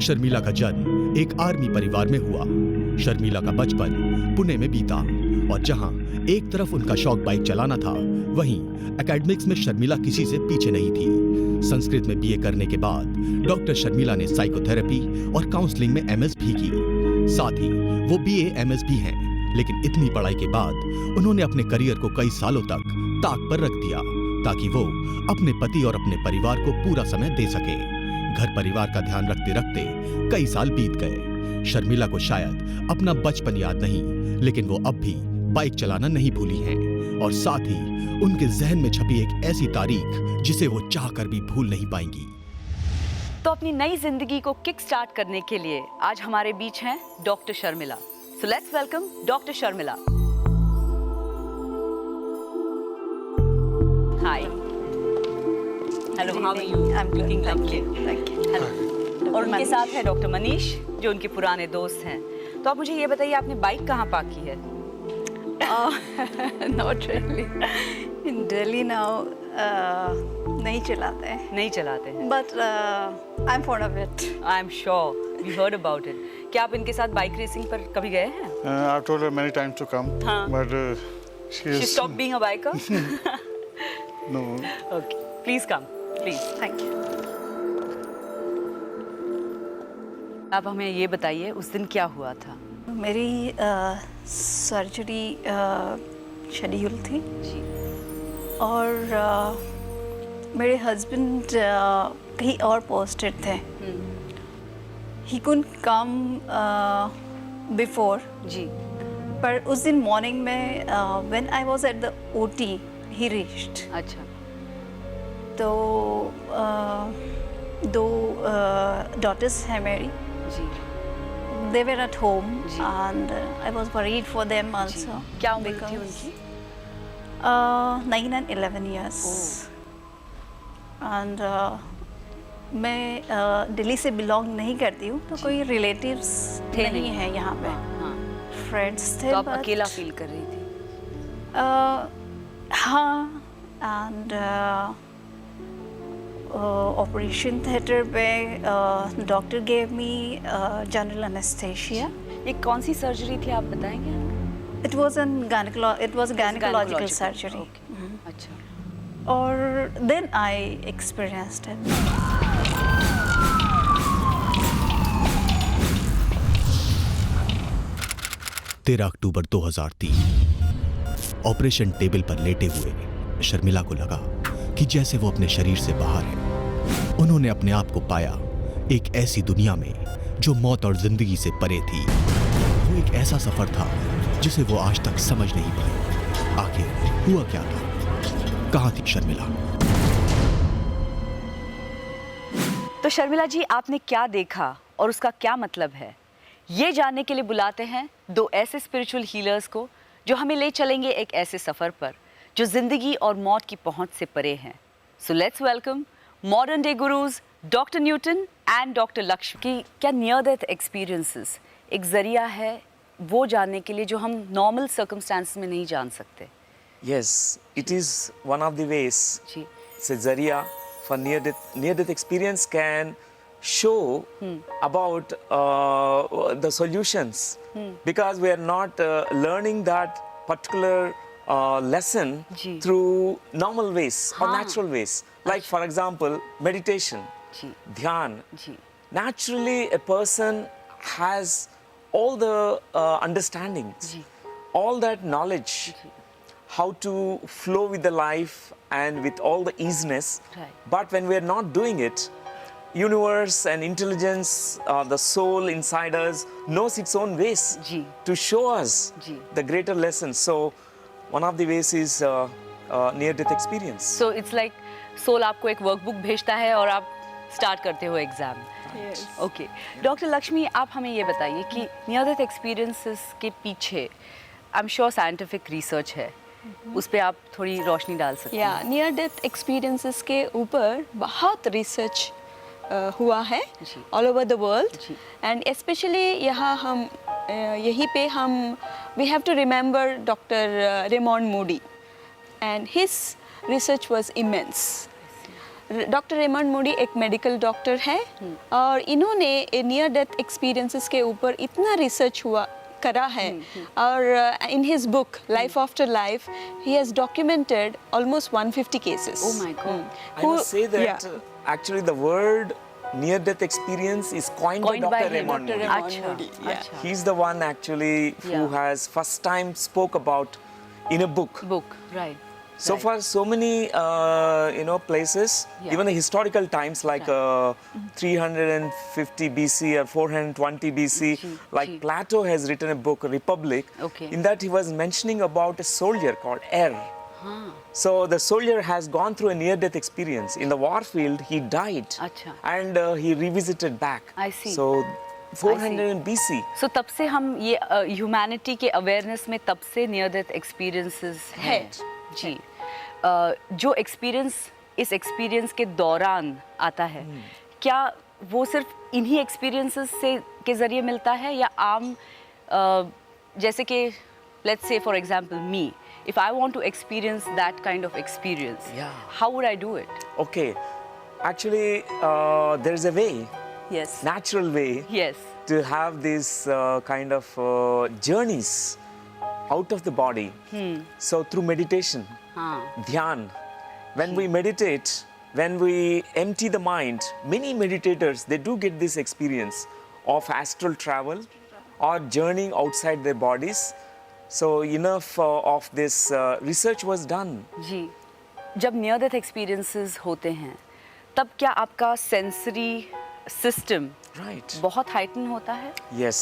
शर्मिला का जन्म एक आर्मी परिवार में हुआ। शर्मिला का बचपन पुणे में बीता और जहां एक तरफ उनका शौक बाइक चलाना था, वहीं एकेडमिक्स में शर्मिला किसी से पीछे नहीं थी। संस्कृत में बीए करने के बाद डॉक्टर शर्मिला ने साइकोथेरेपी और काउंसलिंग में एमएस भी की। साथ ही वो बीए एमएस भी हैं, लेकिन इतनी पढ़ाई के बाद उन्होंने अपने करियर को कई सालों तक ताक पर रख दिया ताकि वो अपने पति और अपने परिवार को पूरा समय दे सके। घर परिवार का ध्यान रखते रखते कई साल बीत गए। शर्मिला को शायद अपना बचपन याद नहीं, लेकिन वो अब भी बाइक चलाना नहीं भूली हैं और साथ ही उनके जहन में छपी एक ऐसी तारीख जिसे वो चाहकर भी भूल नहीं पाएंगी। तो अपनी नई जिंदगी को किक स्टार्ट करने के लिए आज हमारे बीच हैं doctor Sharmila. So let's welcome doctor Sharmila. Hi, hello, how are you? I'm good, Looking thank lovely. you, thank you. Hello. और उनके साथ है डॉक्टर मनीष, जो उनके पुराने दोस्त हैं। तो आप मुझे ये बताइए, आपने बाइक कहाँ पार्क की है? Not really. In Delhi now, नहीं चलाते हैं। नहीं चलाते हैं। But I'm fond of it. I am sure we heard about it. क्या आप इनके साथ बाइक रेसिंग पर कभी गए हैं? I've told her many times to come, हाँ. but She stopped being a biker? No. Okay, please come, please. Thank you. आप हमें ये बताइए, उस दिन क्या हुआ था? मेरी सर्जरी शेड्यूल थी जी। और मेरे हस्बैंड कहीं और पोस्टेड थे। He couldn't come before. जी। पर उस दिन मॉर्निंग में when I was at the OT, he reached. अच्छा। तो दो daughters हैं मेरी. जी। They were at home ji. and I was worried for them also. क्या उम्र थी because, उनकी? 9 and 11 years. And मैं दिल्ली से बिलोंग नहीं करती हूँ, तो कोई रिलेटिव्स थे नहीं है यहाँ पे। हाँ। फ्रेंड्स थे। तो आप but, अकेला फील कर रही थी? हाँ, एंड ऑपरेशन थिएटर पे doctor gave me general anaesthesia. ये कौन सी सर्जरी थी, आप बताएंगे? It was gynaecological surgery. Okay. अच्छा। और then I experienced it. 13 October 2003 operation table पर लेटे हुए शर्मिला को लगा कि जैसे वो अपने शरीर से बाहर है। उन्होंने अपने आप को पाया एक ऐसी दुनिया में जो मौत और जिंदगी से परे थी। वो एक ऐसा सफर था जिसे वो आज तक समझ नहीं पाई। आखिर हुआ क्या था? कहाँ थी शर्मिला? तो शर्मिला जी, आपने क्या देखा और उसका क्या मतलब है, ये जानने के लिए बुलाते हैं दो ऐसे स्पिरिचुअल हीलर्स को जो हमें ले चलेंगे एक ऐसे सफर पर जो जिंदगी और मौत की पहुंच से परे हैं। So let's welcome modern day gurus doctor Newton and doctor Lakshmi. की क्या नियर डेथ एक्सपीरियंसेस एक जरिया है वो जानने के लिए जो हम नॉर्मल सर्कमस्टांसेस में नहीं जान सकते? Yes, it is one of the ways. जी। It's a zaria for near-death experience can show about the solutions because we are not learning that particular lesson जी। through normal ways or हाँ। natural ways. Like for example, meditation, जी। dhyan. जी। Naturally, a person has all the understandings, जी। all that knowledge. जी। How to flow with the life and with all the easiness. Right. But when we are not doing it, universe and intelligence, the soul inside us knows its own ways जी। to show us जी। the greater lessons. So one of the ways is near-death experience. So it's like soul आपको एक workbook भेजता है और आप start करते हो एग्जाम। ओके, डॉक्टर लक्ष्मी, आप हमें ये बताइए कि नियर डेथ एक्सपीरियंसेस के पीछे I am sure scientific research है, उस पर आप थोड़ी रोशनी डाल सकते हैं? या नियर डेथ एक्सपीरियंसेस के ऊपर बहुत रिसर्च हुआ है जी। ऑल ओवर द वर्ल्ड जी। एंड स्पेशली यहाँ हम यहीं पे हम we have to remember doctor Raymond Moody and his research was immense. Doctor Raymond Moody एक मेडिकल डॉक्टर है और इन्होंने नियर डेथ एक्सपीरियंसेस के ऊपर इतना रिसर्च करा है और in his book life after life he has documented almost 150 cases. Oh my God. I must say that actually the word near-death experience is coined by Coined by Dr. him. Raymond Moody. अच्छा, अच्छा. He's the one actually who Yeah. has first time spoke about in a book. Book, right. So right. far, so many places, Yeah. even the historical times like 350 BC or 420 BC, like ji. Plato has written a book, Republic. Okay. In that, he was mentioning about a soldier called Er. हाँ, So the soldier has gone through a near-death experience. In the war field, he died, अच्छा. and he revisited back. I see. So 400 BC. सो तब से हम ये humanity के awareness में तब से नियर डेथ एक्सपीरियंसेस है जी. जो एक्सपीरियंस इस एक्सपीरियंस के दौरान आता है, क्या वो सिर्फ इन्हीं एक्सपीरियंसेस से के ज़रिए मिलता है या आम जैसे कि let's say for example me, if I want to experience that kind of experience, Yeah. how would I do it? Okay, actually, there's a way, Yes. natural way, Yes. to have these kind of journeys out of the body. So through meditation, हाँ. dhyan, when we meditate, when we empty the mind, many meditators, they do get this experience of astral travel or journeying outside their bodies. So enough of this research was done. जी. जब near death experiences होते हैं तब क्या आपका sensory system Right. बहुत heighten होता है? Yes.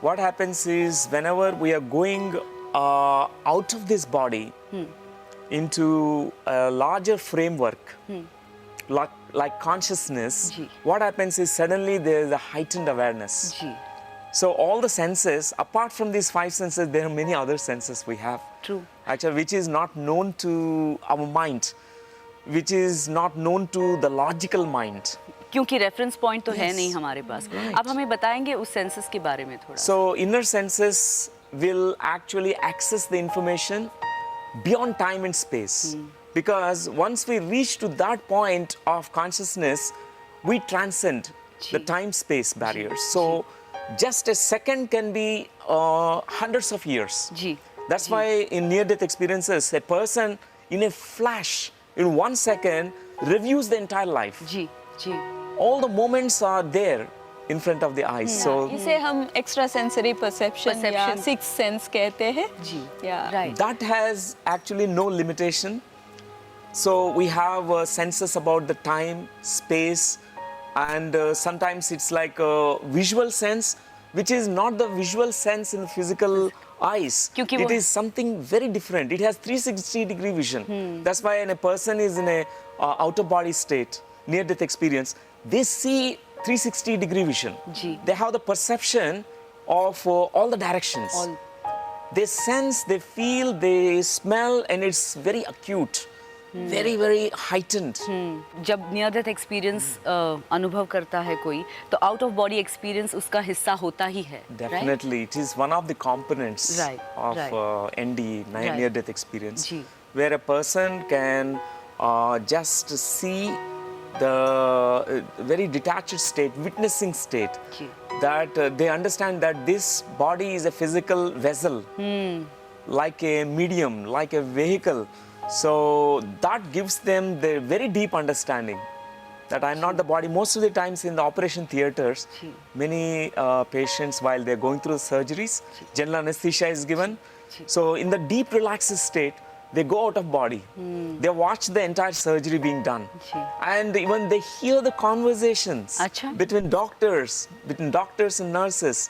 What happens is whenever we are going out of this body into a larger framework, like consciousness, Ji. what happens is suddenly there is a heightened awareness. जी. So all the senses, apart from these 5 senses, there are many other senses we have. True. Actually, which is not known to our mind, which is not known to the logical mind. क्योंकि reference point तो है Yes. नहीं हमारे पास. Right. अब हमें बताएंगे उस census के बारे में थोड़ा. So inner senses will actually access the information beyond time and space. Because once we reach to that point of consciousness, we transcend the Ji. time-space barriers. So just a second can be hundreds of years. Ji. That's why in near-death experiences, a person in a flash, in 1 second, reviews the entire life. Ji. Ji. All the moments are there in front of the eyes. So इसे हम extra sensory perception या Perception. Six sense कहते हैं. जी. Yeah. Right. that has actually no limitation. So we have senses about the time, space, and sometimes it's like a visual sense, which is not the visual sense in the physical eyes. क्योंकि It वो- is something very different. It has 360-degree vision. That's why when a person is in a out-of-body state, near-death experience, they see 360-degree vision. जी. They have the perception of all the directions. All. They sense, they feel, they smell, and it's very acute, very, very heightened. जब near death experience अनुभव करता है कोई तो out of body experience उसका हिस्सा होता ही है. right? Definitely, it is one of the components Right, of right. ND, Right. near-death experience, Ji. where a person can just see the very detached state, witnessing state, Ji. that they understand that this body is a physical vessel, like a medium, like a vehicle. So that gives them the very deep understanding that I'm not the body. Most of the times in the operation theaters, Ji. many patients, while they're going through the surgeries, general anesthesia is given. Ji. So in the deep relaxed state, they go out of body. They watch the entire surgery being done. Ji. And even they hear the conversations Acha. between doctors and nurses.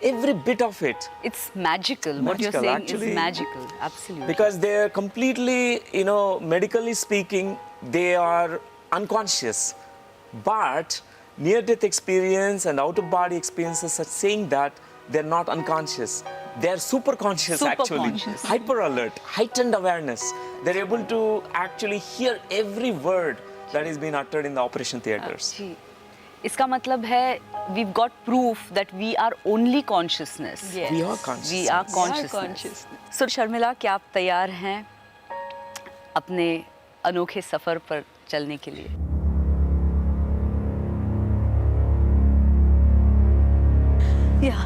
Every bit of it. It's magical. What you're Magical, saying actually. is magical. Absolutely. Because they're completely, medically speaking, they are unconscious. But near-death experience and out-of-body experiences are saying that they're not unconscious. They're super conscious, actually. Super-conscious. Hyper alert, heightened awareness. They're able to actually hear every word that is being uttered in the operation theaters. जी. इसका मतलब है we've got proof that we are only consciousness. Yes. We are conscious. We are We are consciousness. consciousness. So Sharmila, क्या आप तैयार हैं अपने अनोखे सफ़र पर चलने के लिए। Yeah.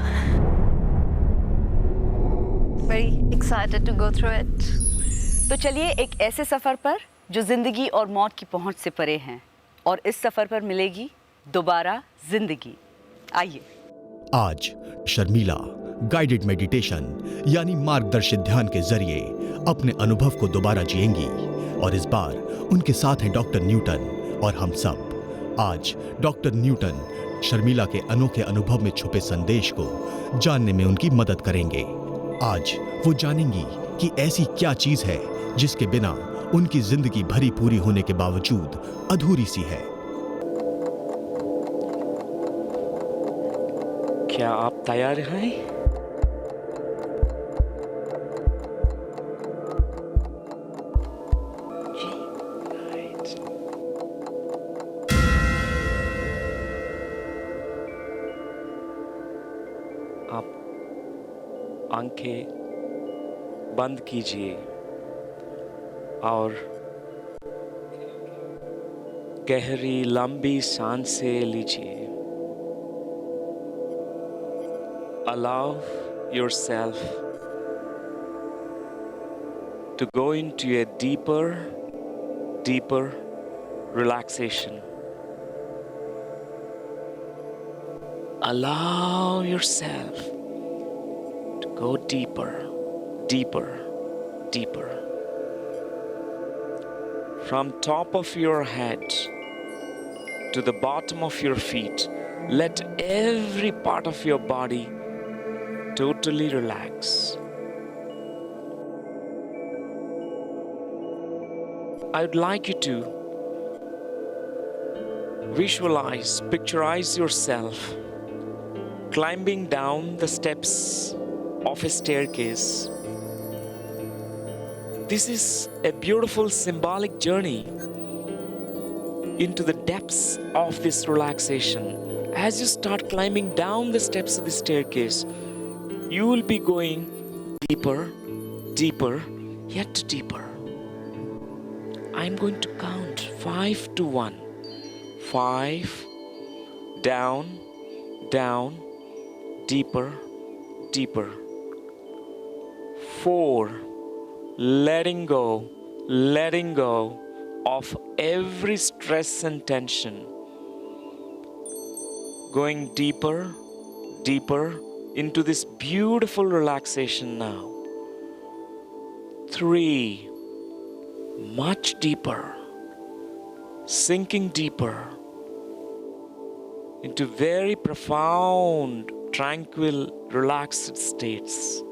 Very excited to go through it. तो चलिए एक ऐसे सफ़र पर जो ज़िंदगी और मौत की पहुंच से परे हैं, और इस सफ़र पर मिलेगी दोबारा ज़िंदगी। आइए। आज शर्मिला गाइडेड मेडिटेशन यानी मार्गदर्शित ध्यान के जरिए अपने अनुभव को दोबारा जिएंगी, और इस बार उनके साथ हैं डॉक्टर न्यूटन और हम सब। आज डॉक्टर न्यूटन शर्मिला के अनोखे अनुभव में छुपे संदेश को जानने में उनकी मदद करेंगे। आज वो जानेंगी कि ऐसी क्या चीज है जिसके बिना उनकी जिंदगी भरी पूरी होने के बावजूद अधूरी सी है। क्या आप तैयार हैं? आप आंखें बंद कीजिए और गहरी लंबी सांसें लीजिए। Allow yourself to go into a deeper relaxation. Allow yourself to go deeper. From top of your head to the bottom of your feet, let every part of your body totally relax. I would like you to picturize yourself climbing down the steps of a staircase. This is a beautiful symbolic journey into the depths of this relaxation. As you start climbing down the steps of the staircase, you will be going deeper, yet deeper. I'm going to count 5 to 1. 5, down, deeper. 4, letting go of every stress and tension. Going deeper into this beautiful relaxation now. 3, much deeper, sinking deeper into very profound, tranquil, relaxed states.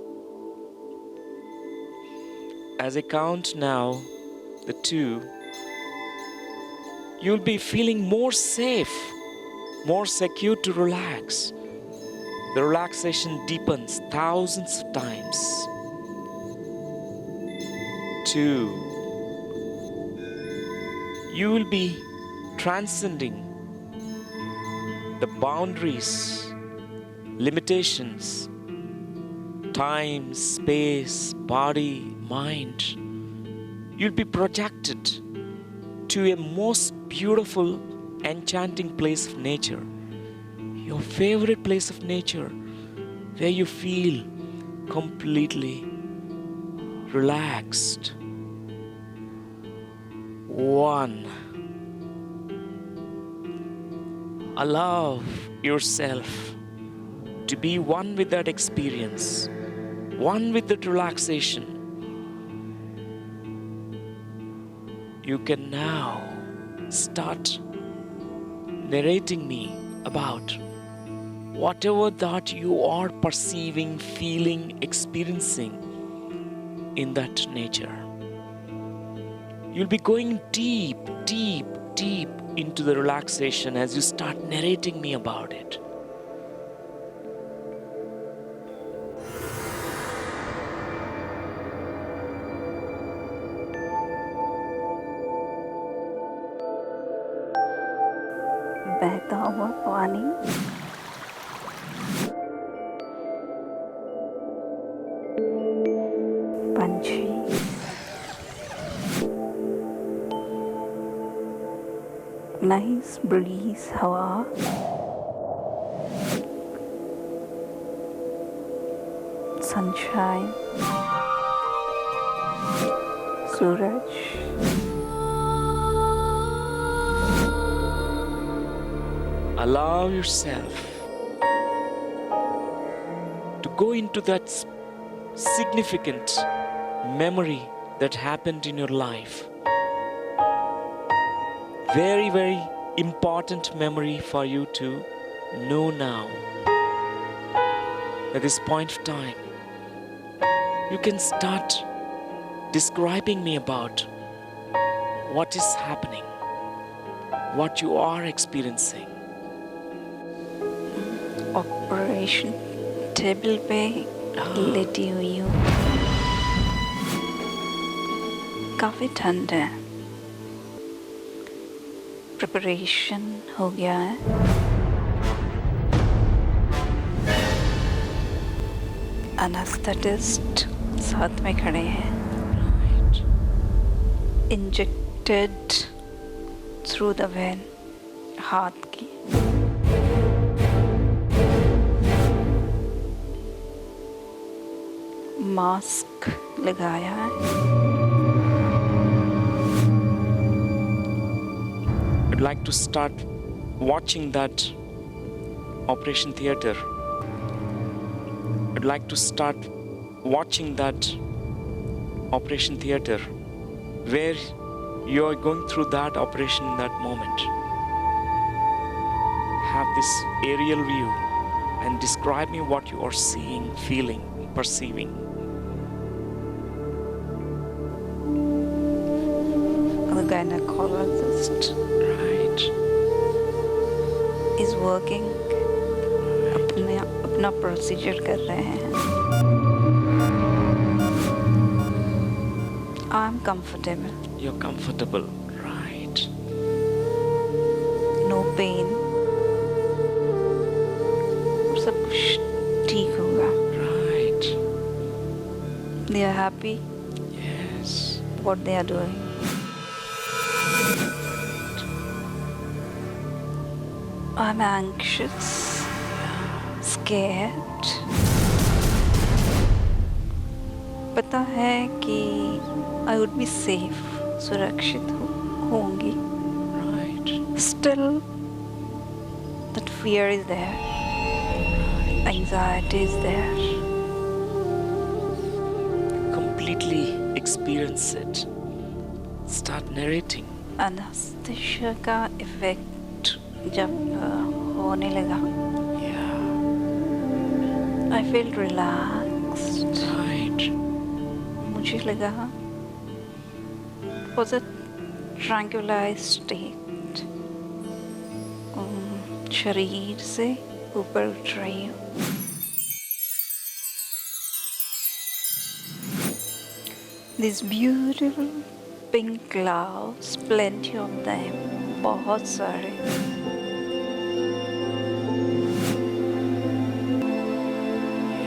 As I count now the 2, you'll be feeling more safe, more secure to relax. The relaxation deepens thousands of times. 2, you will be transcending the boundaries, limitations, time, space, body, mind. You'll be projected to a most beautiful, enchanting place of nature, your favorite place of nature, where you feel completely relaxed. 1, allow yourself to be one with that experience, one with that relaxation. You can now start narrating me about whatever that you are perceiving, feeling, experiencing in that nature. You'll be going deep into the relaxation as you start narrating me about it. बहता हुआ पानी, पंछी, nice breeze, हवा. Sunshine. Suraj. Allow yourself to go into that significant memory that happened in your life. Very, very important memory for you to know now. At this point of time, you can start describing me about what is happening, what you are experiencing. Operation table पे लेटी हुई हूँ. काफ़ी ठंड है. Preparation हो गया है. एनेस्थेटिस्ट साथ में खड़े हैं. इंजेक्टेड थ्रू द वेन हाथ की. मास्क लगाया है. I'd like to start watching that operation theater. I'd like to start watching that operation theater where you are going through that operation in that moment. Have this aerial view and describe me what you are seeing, feeling, perceiving. The gynecologist Right. is working. अपना procedure कर रहे हैं. I'm comfortable. You're comfortable. Right. No pain. सब कुछ ठीक होगा. Right. They are happy Yes. what they are doing. I'm anxious, scared. पता है कि I would be safe, सुरक्षित होंगी. Right. Still, that fear is there. Anxiety is there. Completely experience it. Start narrating. Anesthesia का effect जब होने लगा, Yeah. I felt relaxed. Right. मुझे लगा was a tranquilized state. शरीर से ऊपर उठ रही हूँ. These beautiful pink clouds, plenty of them, बहुत सारे.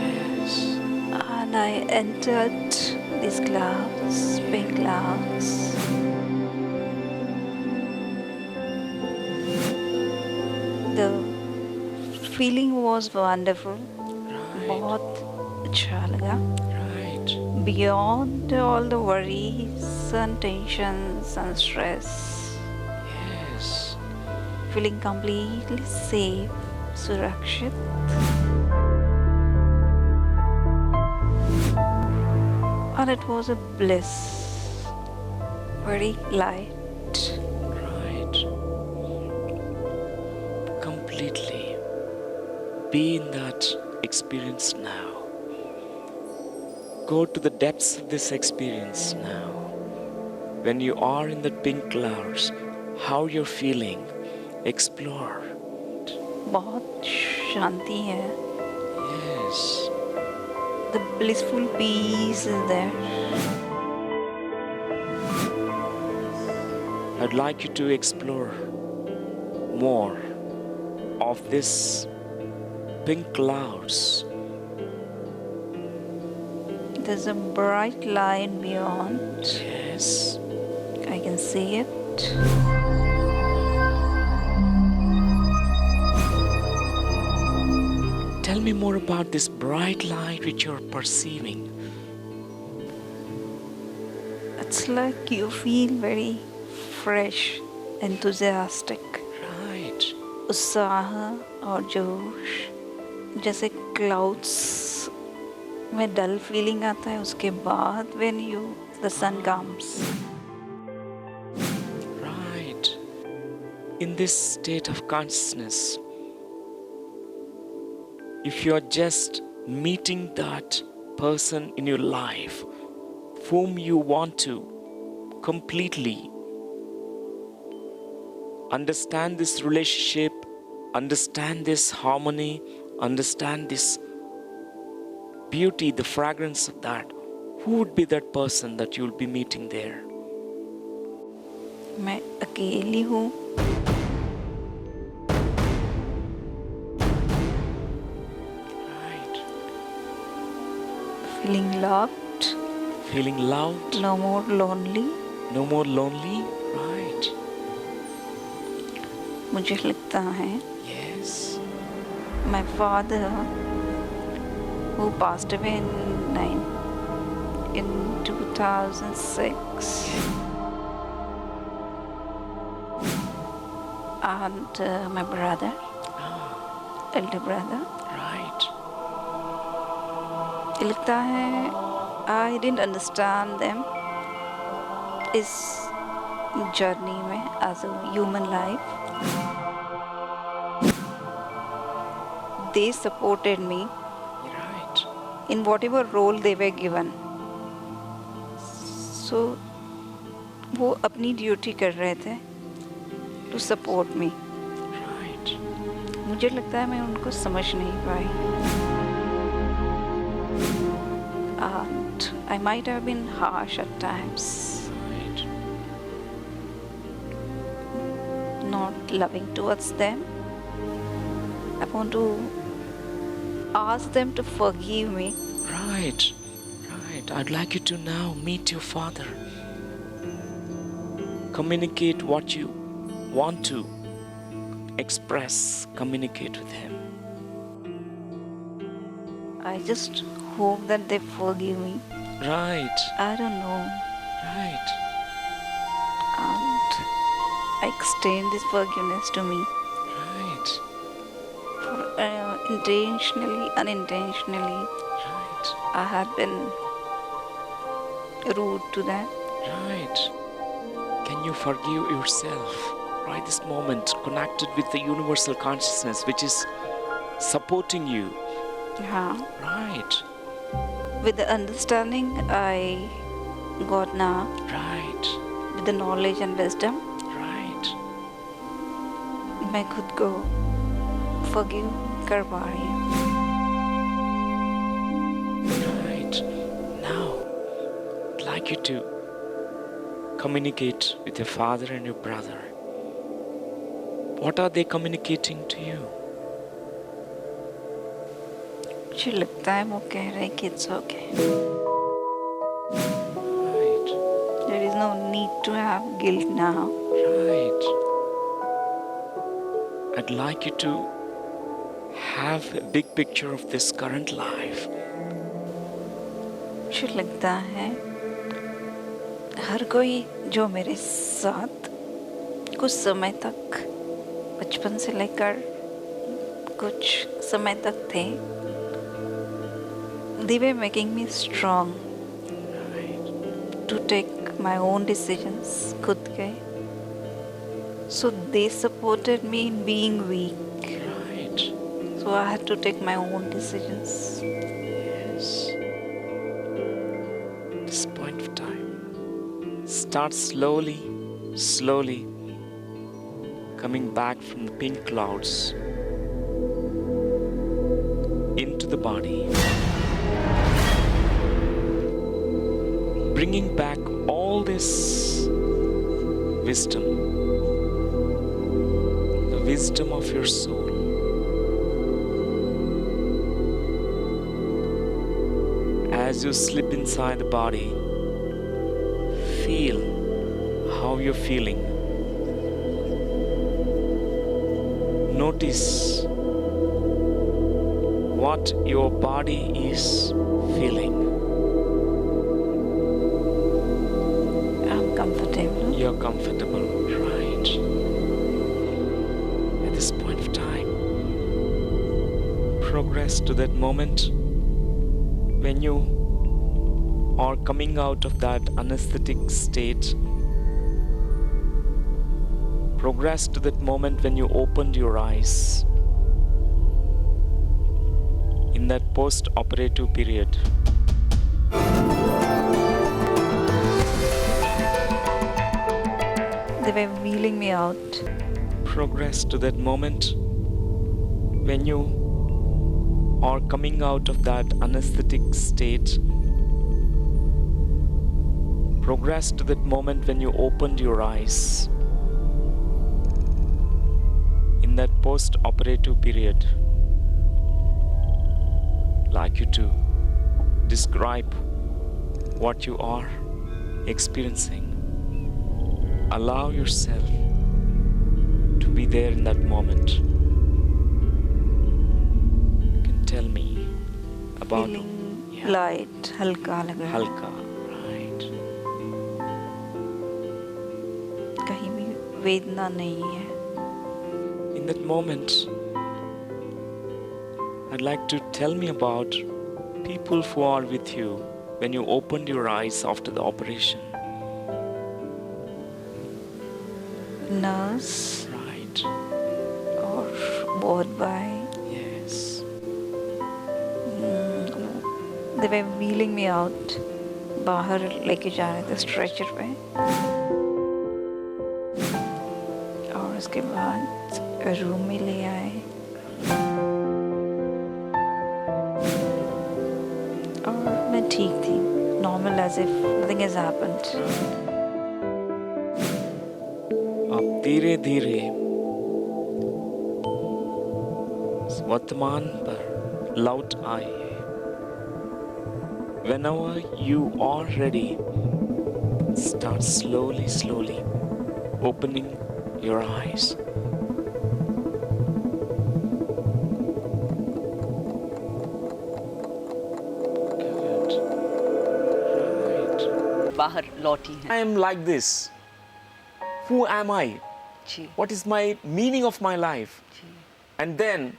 Yes. And I entered these clouds, pink clouds. The feeling was wonderful. बहुत अच्छा लगा. Right. Beyond all the worries and tensions and stress, Yes. feeling completely safe, सुरक्षित. And it was a bliss, very light. Right. Completely be in that experience now. Go to the depths of this experience now. When you are in the pink clouds, how you're feeling, explore. बहुत शांति है. Yes. The blissful peace is there. I'd like you to explore more of this pink clouds. There's a bright line beyond. Yes. I can see it. Tell me more about this bright light which you're perceiving. It's like you feel very fresh, enthusiastic, Right. उत्साह और जोश, जैसे clouds में डल feeling आता है उसके बाद when the sun comes. Right. In this state of consciousness, if you are just meeting that person in your life whom you want to completely understand this relationship, understand this harmony, understand this beauty, the fragrance of that, who would be that person that you will be meeting there? मैं अकेली हूँ, Right. feeling loved, Feeling loved, no more lonely. no more lonely. Right. मुझे लगता है Yes. my father who passed away in 2006 and my brother, elder brother, Right. लगता है I didn't understand them इस journey में as a human life. They supported me Right. in whatever role they were given. So वो अपनी duty कर रहे थे to support me. Right. मुझे लगता है मैं उनको समझ नहीं पाई. And I might have been harsh at times, Right. not loving towards them. I want to ask them to forgive me. Right. Right. I'd like you to now meet your father. Communicate what you want to express. Communicate with him. I just hope that they forgive me. Right. I don't know. Right. And I extend this forgiveness to me. Right. Intentionally, unintentionally, Right. I have been rude to them. Right. Can you forgive yourself right this moment, connected with the universal consciousness which is supporting you? Yeah. Right. With the understanding I got now, Right. with the knowledge and wisdom, Right. मैं खुद को forgive कर पा रही हूँ. Right. Now, I'd like you to communicate with your father and your brother. What are they communicating to you? मुझे लगता है वो कह रहे हैं कि it's okay. Right. There is no need to have guilt now. Right. I'd like you to have a big picture of this current life. मुझे लगता है हर कोई जो मेरे साथ कुछ समय तक बचपन से लेकर कुछ समय तक थे, they were making me strong Right. to take my own decisions खुद के. So they supported me in being weak. Right. So I had to take my own decisions. Yes. This point of time, start slowly, slowly coming back from the pink clouds into the body, bringing back all this wisdom, the wisdom of your soul. As you slip inside the body, feel how you're feeling. Notice what your body is feeling. I'm comfortable. You're comfortable, right? At this point of time, progress to that moment when you are coming out of that anesthetic state. Progress to that moment when you opened your eyes in that post-operative period. They were wheeling me out. Progress to that moment when you are coming out of that anesthetic state. Progress to that moment when you opened your eyes in that post-operative period. Like you to describe what you are experiencing. Allow yourself to be there in that moment. You can tell me about Feeling light, हल्का लग रहा है. Halka, right? कहीं भी वेदना नहीं है. In that moment, I'd like to tell me about people who are with you when you opened your eyes after the operation. Nurse Right. और ward boy. Yes. They were wheeling me out. बाहर लेके जा रहे थे stretcher पे. और उसके बाद रूम में ले आए. और मैं ठीक थी. Normal as if nothing has happened. आप धीरे धीरे वर्तमान पर लौट आए. Whenever you are ready, start slowly opening your eyes. Good. Right. बाहर लौटी हैं. I am like this. Who am I? Ji. What is my meaning of my life? And then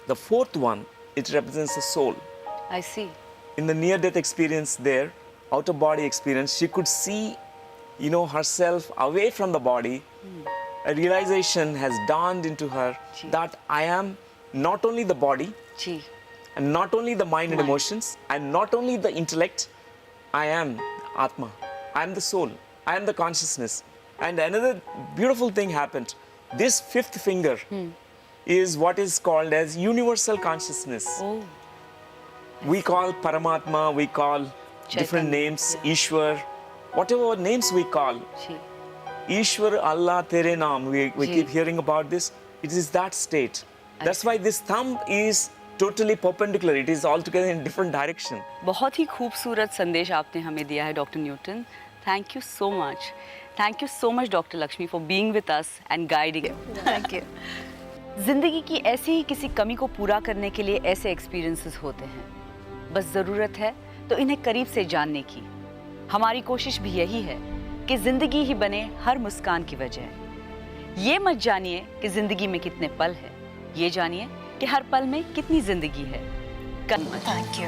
the fourth one, it represents the soul. I see. In the near-death experience there, out-of-body experience, she could see, herself away from the body. A realization has dawned into her Ji. that I am not only the body, ji. and not only the mind and emotions, and not only the intellect, I am Atma. I am the soul. I am the consciousness. And another beautiful thing happened. This fifth finger is what is called as universal consciousness. Oh. We call Paramatma, we call different Chaitanya, names, Ishwar, whatever names we call. Ji. Ishwar, Allah, Tere Naam, we Ji. keep hearing about this. It is that state. That's why this thumb is totally perpendicular. It is altogether in different direction. बहुत ही खूबसूरत संदेश आपने हमें दिया है doctor Newton. Thank you so much. Thank you so much doctor Lakshmi for being with us and guiding. Thank you. जिंदगी की ऐसी ही किसी कमी को पूरा करने के लिए ऐसे एक्सपीरियंसेस होते हैं. बस ज़रूरत है तो इन्हें करीब से जानने की. हमारी कोशिश भी यही है कि ज़िंदगी ही बने हर मुस्कान की वजह. ये मत जानिए कि ज़िंदगी में कितने पल हैं, ये जानिए कि हर पल में कितनी ज़िंदगी है. Thank you.